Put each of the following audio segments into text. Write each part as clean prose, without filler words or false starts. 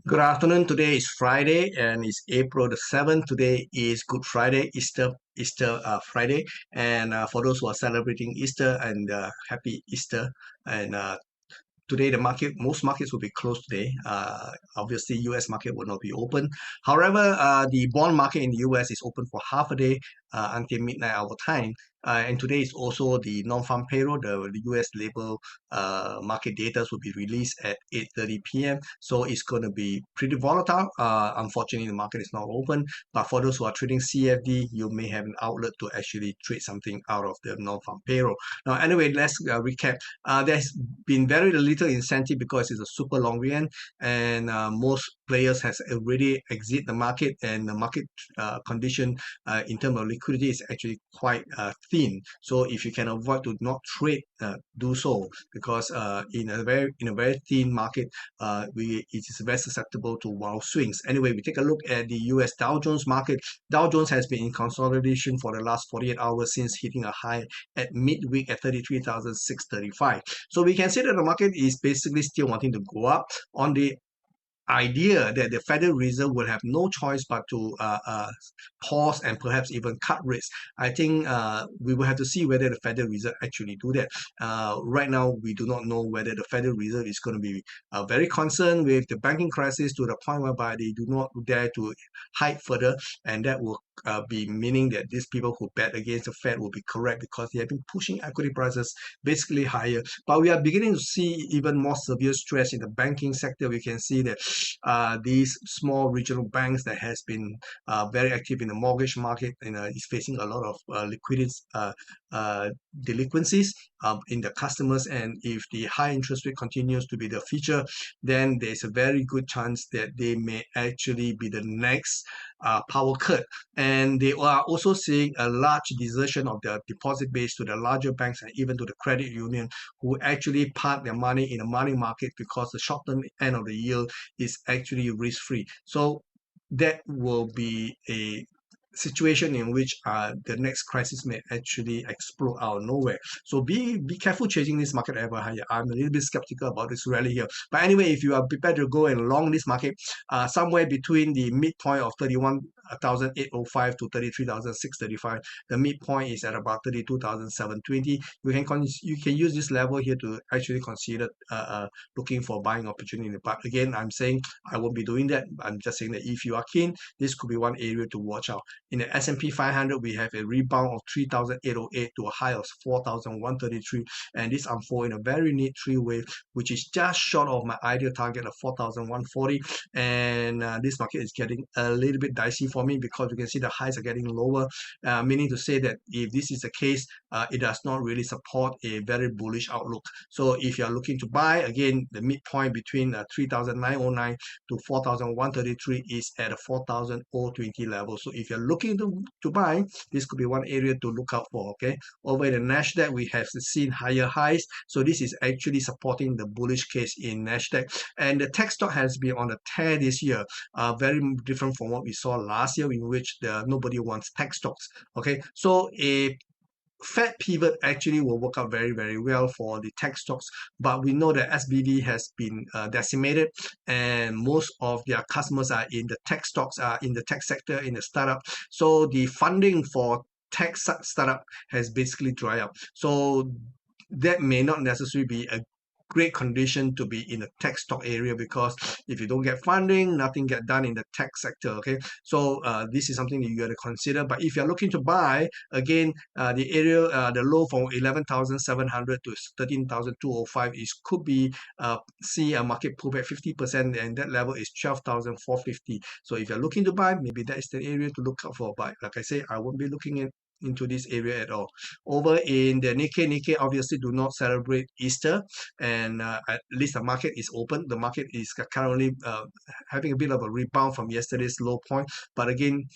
Good afternoon. Today is Friday and it's April the 7th. Today is Good Friday, Easter Friday. And for those who are celebrating Easter and happy Easter. And today, most markets will be closed today. Obviously, U.S. market will not be open. However, the bond market in the U.S. is open for half a day until midnight our time. And today is also the non-farm payroll. The U.S. labor market data will be released at 8:30 p.m. So it's going to be pretty volatile. Unfortunately, the market is not open. But for those who are trading CFD, you may have an outlet to actually trade something out of the non-farm payroll. Now, anyway, let's recap. There's been very little incentive because it's a super long weekend, and most players has already exit the market, and the market condition in terms of liquidity is actually quite thin. So if you can avoid to not trade, do so, because in a very thin market, it is very susceptible to wild swings. Anyway, we take a look at the U.S. Dow Jones market. Dow Jones has been in consolidation for the last 48 hours since hitting a high at midweek at 33,635. So we can see that the market is basically still wanting to go up on the idea that the Federal Reserve will have no choice but to pause and perhaps even cut rates. I think we will have to see whether the Federal Reserve actually do that. Right now, we do not know whether the Federal Reserve is going to be very concerned with the banking crisis to the point whereby they do not dare to hike further, and that will be meaning that these people who bet against the Fed will be correct because they have been pushing equity prices basically higher. But we are beginning to see even more severe stress in the banking sector. We can see that these small regional banks that has been very active in the mortgage market and is facing a lot of liquidity delinquencies in the customers. And if the high interest rate continues to be the feature, then there's a very good chance that they may actually be the next power cut. And they are also seeing a large desertion of their deposit base to the larger banks and even to the credit union, who actually park their money in the money market because the short-term end of the yield is actually risk-free. So that will be a situation in which the next crisis may actually explode out of nowhere. So be careful chasing this market ever higher. I'm a little bit skeptical about this rally here. But anyway, if you are prepared to go and long this market, somewhere between the midpoint of 31,805 to 33,635, the midpoint is at about 32,720. You can use this level here to actually consider looking for buying opportunity. But again, I'm saying I won't be doing that. I'm just saying that if you are keen, this could be one area to watch out. In the S&P 500, we have a rebound of 3,808 to a high of 4,133, and this unfold in a very neat three-wave, which is just short of my ideal target of 4,140. And this market is getting a little bit dicey for me because you can see the highs are getting lower, meaning to say that if this is the case, it does not really support a very bullish outlook. So if you are looking to buy, again, the midpoint between 3,909 to 4,133 is at a 4,020 level. So if you're looking to buy, this could be one area to look out for. Okay, over in the Nasdaq, we have seen higher highs, so this is actually supporting the bullish case in Nasdaq. And the tech stock has been on a tear this year, very different from what we saw last year, in which nobody wants tech stocks. Okay, so a Fed pivot actually will work out very, very well for the tech stocks, but we know that SBV has been decimated, and most of their customers are in the tech stocks, in the tech sector, in the startup. So the funding for tech startup has basically dried up. So that may not necessarily be a great condition to be in the tech stock area, because if you don't get funding, nothing get done in the tech sector. Okay, so this is something that you got to consider. But if you're looking to buy, again, the area, the low from 11,700 to 13,205 is could be see a market pullback 50%, and that level is 12,450. So if you're looking to buy, maybe that is the area to look out for. But like I say, I won't be looking into this area at all. Over in the Nikkei obviously do not celebrate Easter, and at least the market is open. The market is currently having a bit of a rebound from yesterday's low point, but again,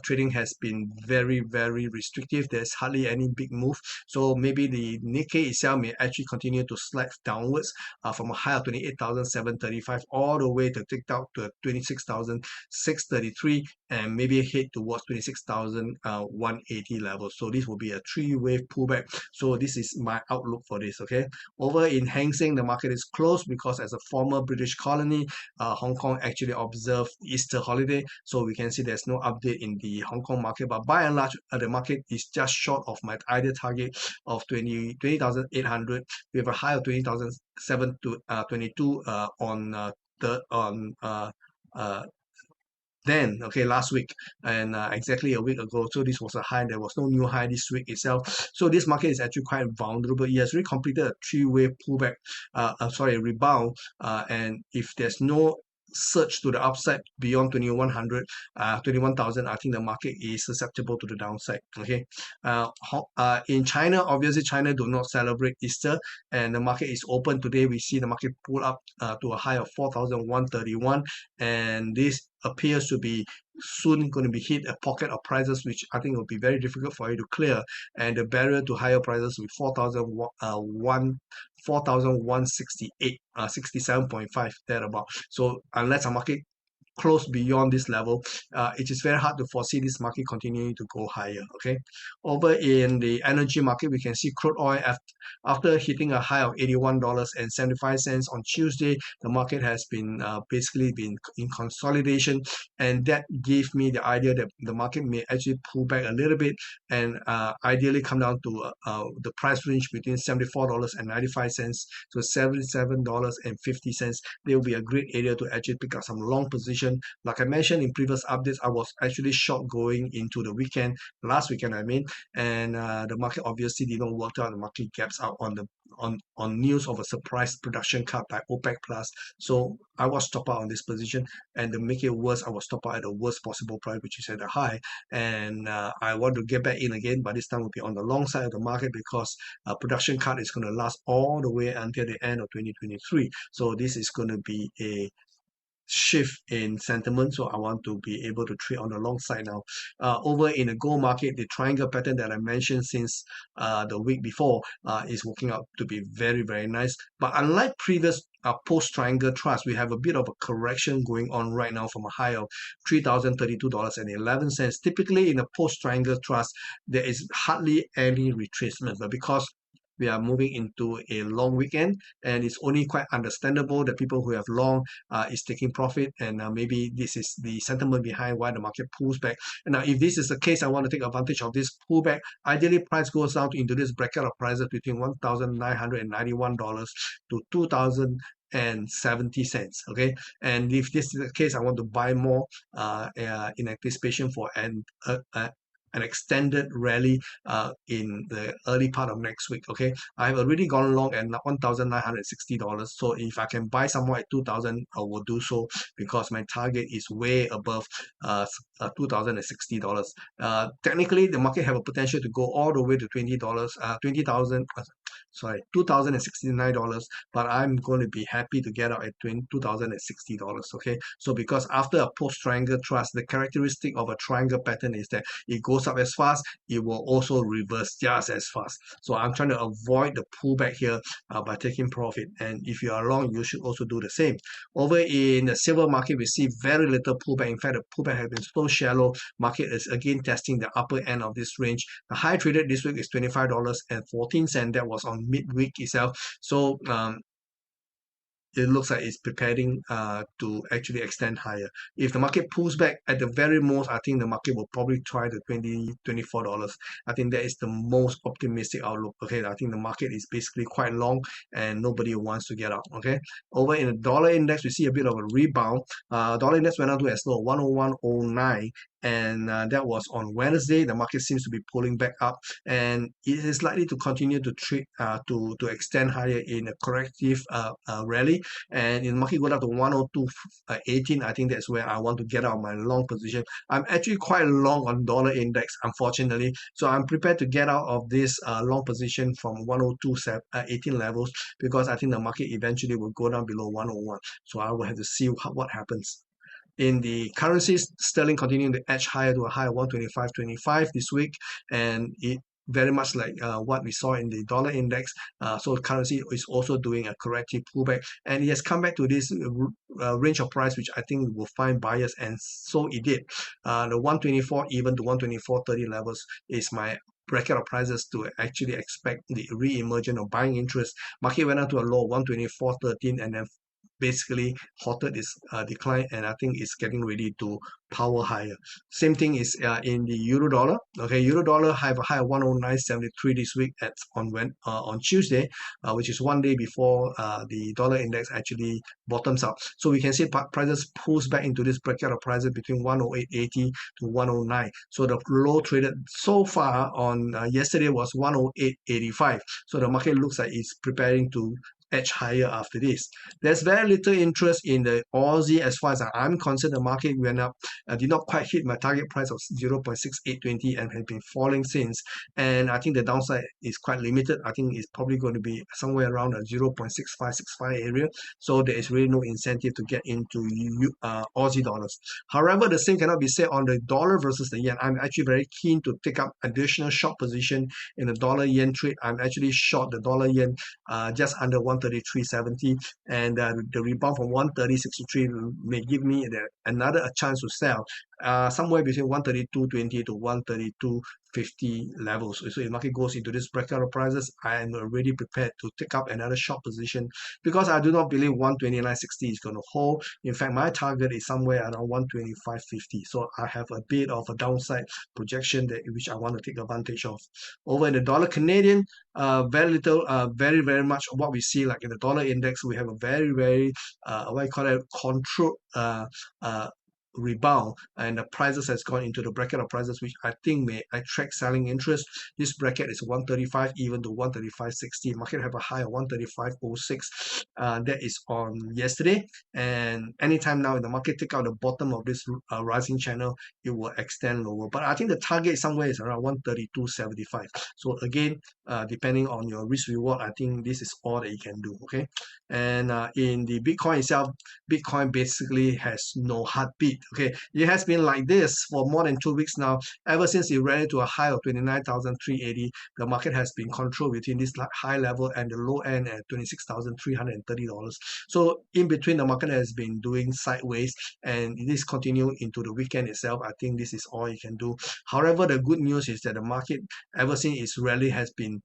trading has been very, very restrictive. There's hardly any big move, so maybe the Nikkei itself may actually continue to slide downwards from a high of 28,735 all the way to take out to 26,633, and maybe head towards 26,180 levels. So this will be a three-wave pullback. So this is my outlook for this. Okay, over in Hang Seng, the market is closed because as a former British colony, Hong Kong actually observed Easter holiday. So we can see there's no update in the Hong Kong market, but by and large, the market is just short of my ideal target of 20,800. We have a high of 20,700 to 22 uh, then okay, last week, and exactly a week ago. So this was a high. There was no new high this week itself. So this market is actually quite vulnerable. It has really completed a three-wave pullback, sorry, rebound, and if there's no surge to the upside beyond 2100, 21,000, I think the market is susceptible to the downside. Okay, in China, obviously China do not celebrate Easter, and the market is open today. We see the market pull up to a high of 4,131, and this appears to be soon going to be hit a pocket of prices which I think will be very difficult for you to clear, and the barrier to higher prices with 4,168, 67.5 thereabout. So unless a market close beyond this level, it is very hard to foresee this market continuing to go higher. Okay, over in the energy market, we can see crude oil after hitting a high of $81.75 on Tuesday. The market has been basically been in consolidation, and that gave me the idea that the market may actually pull back a little bit and ideally come down to the price range between $74.95 to $77.50. There will be a great area to actually pick up some long position. Like I mentioned in previous updates, I was actually short going into the weekend, last weekend I mean, and the market obviously didn't work out. The market gaps out on the on news of a surprise production cut by OPEC plus. So I was stop out on this position, and to make it worse, I was stop out at the worst possible price, which is at the high, and I want to get back in again, but this time will be on the long side of the market because production cut is going to last all the way until the end of 2023. So this is going to be a shift in sentiment, so I want to be able to trade on the long side now. Over in the gold market, the triangle pattern that I mentioned since the week before is working out to be very, very nice. But unlike previous post-triangle trust, we have a bit of a correction going on right now from a high of $3,032.11. Typically in a post-triangle trust, there is hardly any retracement, but because we are moving into a long weekend, and it's only quite understandable that people who have long is taking profit, and maybe this is the sentiment behind why the market pulls back. And now if this is the case, I want to take advantage of this pullback. Ideally, price goes down into this bracket of prices between $1,991 to $2,070. Okay, and if this is the case, I want to buy more in anticipation for an extended rally in the early part of next week. Okay, I've already gone long at $1,960. So if I can buy some more at 2,000, I will do so because my target is way above $2,060. Technically, the market have a potential to go all the way to $20,000. Sorry, $2,069, but I'm going to be happy to get out at $2,060. Okay, so because after a post-triangle trust, the characteristic of a triangle pattern is that it goes up as fast, it will also reverse just as fast. So I'm trying to avoid the pullback here by taking profit, and if you are long, you should also do the same. Over in the silver market, we see very little pullback. In fact, the pullback has been so shallow. Market is again testing the upper end of this range. The high traded this week is $25.14. That was on midweek itself. So it looks like it's preparing to actually extend higher. If the market pulls back at the very most, I think the market will probably try the $24. I think that is the most optimistic outlook. Okay, I think the market is basically quite long and nobody wants to get out. Okay, over in the dollar index, we see a bit of a rebound. Dollar index went out to as low 101.09, and that was on Wednesday. The market seems to be pulling back up, and it is likely to continue to trade to extend higher in a corrective rally. And in the market go up to 102.18, I think that's where I want to get out of my long position. I'm actually quite long on dollar index, unfortunately, so I'm prepared to get out of this long position from 102.18 levels because I think the market eventually will go down below 101. So I will have to see what happens. In the currencies, sterling continuing to edge higher to a high of 125.25 this week, and it very much like what we saw in the dollar index. So currency is also doing a corrective pullback, and it has come back to this range of price, which I think will find buyers, and so it did. The 124 even to 124.30 levels is my bracket of prices to actually expect the re-emergence of buying interest. Market went up to a low 124.13 and then basically halted its decline, and I think it's getting ready to power higher. Same thing is in the euro dollar. Okay, euro dollar have a high of 109.73 this week on Tuesday, which is one day before the dollar index actually bottoms out. So we can see prices pulls back into this bracket of prices between 108.80 to 109. So the low traded so far on yesterday was 108.85. So the market looks like it's preparing to edge higher after this. There's very little interest in the Aussie as far as I'm concerned. The market went up, did not quite hit my target price of 0.6820 and has been falling since. And I think the downside is quite limited. I think it's probably going to be somewhere around the 0.6565 area. So there is really no incentive to get into Aussie dollars. However, the same cannot be said on the dollar versus the yen. I'm actually very keen to take up additional short position in the dollar yen trade. I'm actually short the dollar yen just under 133.70, and the rebound from 130.63 may give me another chance to sell somewhere between 132.20 to 132.50 levels. So if the market goes into this bracket of prices, I am already prepared to take up another short position, because I do not believe 129.60 is going to hold. In fact, my target is somewhere around 125.50. So I have a bit of a downside projection which I want to take advantage of. Over in the dollar Canadian, very little, very much what we see, like in the dollar index, we have a very what I call it, controlled rebound, and the prices has gone into the bracket of prices which I think may attract selling interest. This bracket is 135 even to 135.60. Market have a high of 135.06. That is on yesterday, and anytime now in the market take out the bottom of this rising channel, it will extend lower. But I think the target somewhere is around 132.75. So again, depending on your risk reward, I think this is all that you can do. Okay, and in the Bitcoin itself, Bitcoin basically has no heartbeat. Okay, it has been like this for more than 2 weeks now. Ever since it ran to a high of 29,380, the market has been controlled between this high level and the low end at $26,330. So in between, the market has been doing sideways, and it is continuing into the weekend itself. I think this is all you can do. However, the good news is that the market, ever since its rally, has been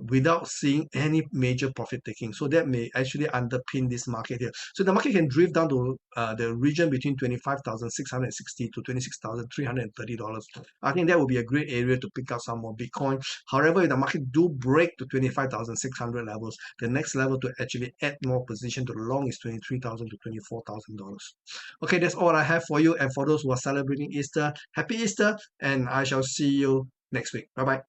without seeing any major profit taking. So that may actually underpin this market here. So the market can drift down to the region between 25,660 to $26,330. I think that would be a great area to pick up some more Bitcoin. However, if the market do break to 25,600 levels, the next level to actually add more position to the long is $23,000 to $24,000. Okay, that's all I have for you. And for those who are celebrating Easter, happy Easter, and I shall see you next week. Bye-bye.